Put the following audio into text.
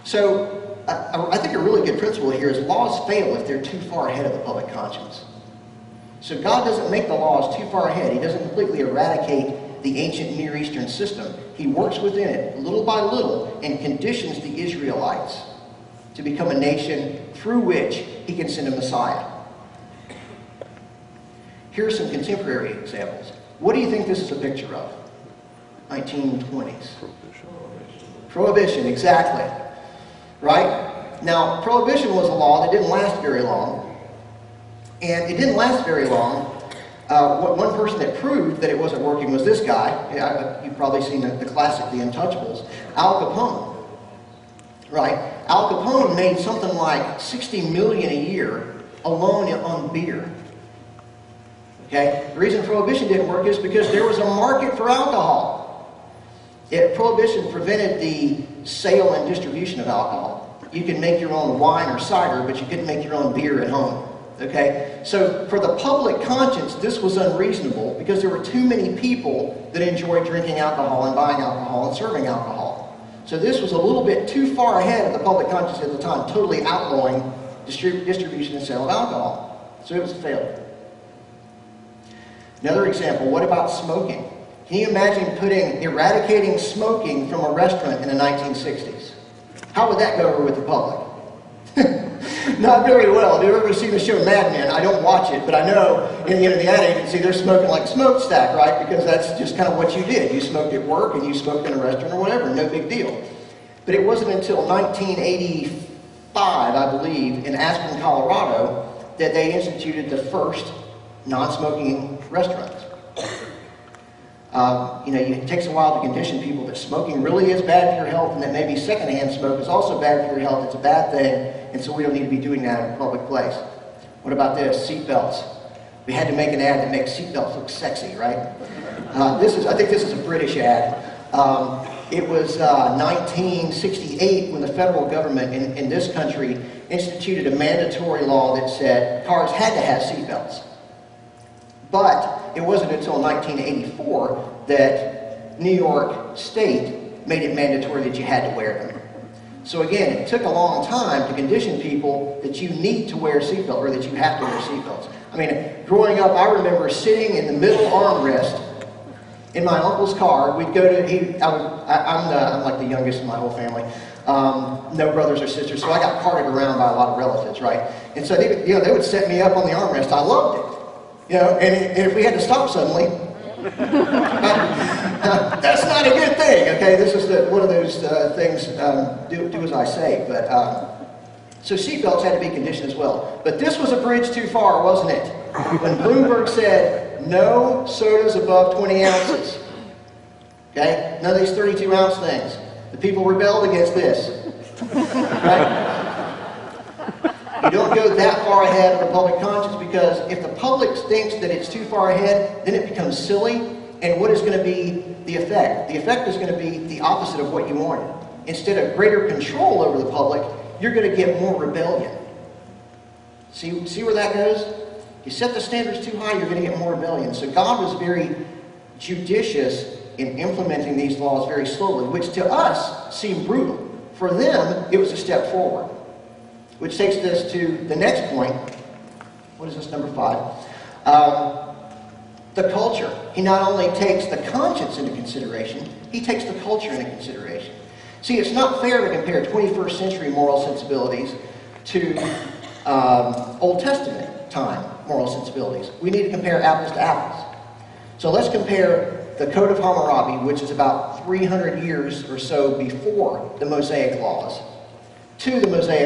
So I think a really good principle here is laws fail if they're too far ahead of the public conscience. So God doesn't make the laws too far ahead. He doesn't completely eradicate the ancient Near Eastern system. He works within it, little by little, and conditions the Israelites to become a nation through which he can send a Messiah. Here are some contemporary examples. What do you think this is a picture of? 1920s. Prohibition, exactly. Right? Now, Prohibition was a law that didn't last very long. And it didn't last very long. One person that proved that it wasn't working was this guy. You've probably seen the classic, The Untouchables. Al Capone. Right? Al Capone made something like $60 million a year alone on beer. Okay? The reason Prohibition didn't work is because there was a market for alcohol. Prohibition prevented the sale and distribution of alcohol. You could make your own wine or cider, but you couldn't make your own beer at home. Okay? So for the public conscience, this was unreasonable because there were too many people that enjoyed drinking alcohol and buying alcohol and serving alcohol. So this was a little bit too far ahead of the public conscience at the time, totally outlawing distribution and sale of alcohol. So it was a failure. Another example, what about smoking? Can you imagine eradicating smoking from a restaurant in the 1960s? How would that go over with the public? Not very well. Have you ever seen the show Mad Men? I don't watch it, but I know in the ad agency they're smoking like a smokestack, right? Because that's just kind of what you did. You smoked at work and you smoked in a restaurant or whatever, no big deal. But it wasn't until 1985, I believe, in Aspen, Colorado, that they instituted the first non-smoking restaurants. It takes a while to condition people that smoking really is bad for your health and that maybe secondhand smoke is also bad for your health. It's a bad thing, and so we don't need to be doing that in a public place. What about this? Seat belts. We had to make an ad that makes seat belts look sexy, right? I think this is a British ad. It was 1968 when the federal government in this country instituted a mandatory law that said cars had to have seat belts. But it wasn't until 1984 that New York State made it mandatory that you had to wear them. So again, it took a long time to condition people that you need to wear a seatbelt or that you have to wear seatbelts. I mean, growing up, I remember sitting in the middle armrest in my uncle's car. We'd go to, I'm like the youngest in my whole family. No brothers or sisters, so I got carted around by a lot of relatives, right? And so they would set me up on the armrest. I loved it. And if we had to stop suddenly, that's not a good thing, okay? This is one of those things, do as I say. But so seatbelts had to be conditioned as well. But this was a bridge too far, wasn't it? When Bloomberg said, no sodas above 20 ounces. Okay? None of these 32-ounce things. The people rebelled against this. Right? You don't go that far ahead of the public conscience because if the public thinks that it's too far ahead, then it becomes silly. And what is going to be the effect? The effect is going to be the opposite of what you wanted. Instead of greater control over the public, you're going to get more rebellion. See where that goes? You set the standards too high, you're going to get more rebellion. So God was very judicious in implementing these laws very slowly, which to us seemed brutal. For them, it was a step forward. Which takes us to the next point. What is this, number 5? The culture. He not only takes the conscience into consideration, he takes the culture into consideration. See, it's not fair to compare 21st century moral sensibilities to Old Testament time moral sensibilities. We need to compare apples to apples. So let's compare the Code of Hammurabi, which is about 300 years or so before the Mosaic laws, to the Mosaic